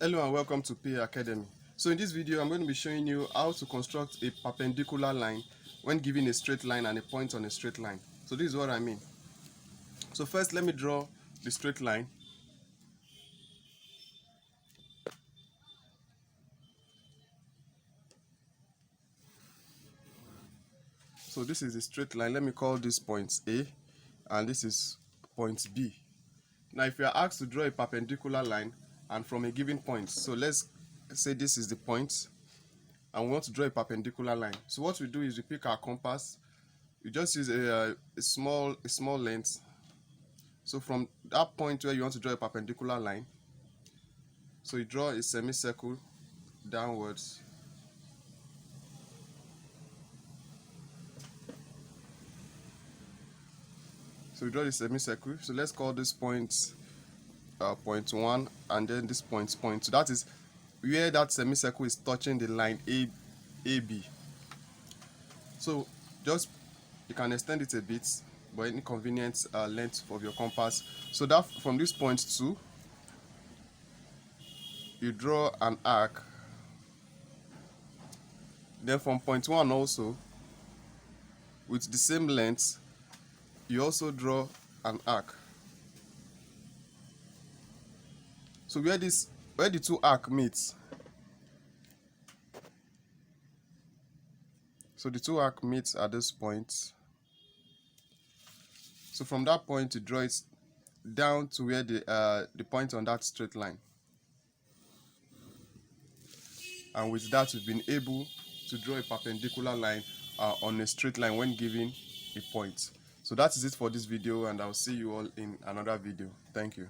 Hello and welcome to PA Academy. So in this video I'm going to be showing you how to construct a perpendicular line when given a straight line and a point on a straight line. So this is what I mean. So first let me draw the straight line. So this is the straight line. Let me call this point A and this is point B. Now if you are asked to draw a perpendicular line and from a given point, so let's say this is the point and we want to draw a perpendicular line. So what we do is we pick our compass. We just use a small length. So from that point where you want to draw a perpendicular line, so you draw a semicircle downwards. So we draw the semicircle. So let's call this point point 1 and then this point 2. That is where that semicircle is touching the line AB. So just you can extend it a bit by any convenient length of your compass. So that from this point 2, you draw an arc. Then from point 1 also, with the same length, you also draw an arc. So where the two arcs meet, so the two arcs meet at this point. So from that point you draw it down to where the point on that straight line. And with that you've been able to draw a perpendicular line on a straight line when given a point. So that is it for this video, and I'll see you all in another video. Thank you.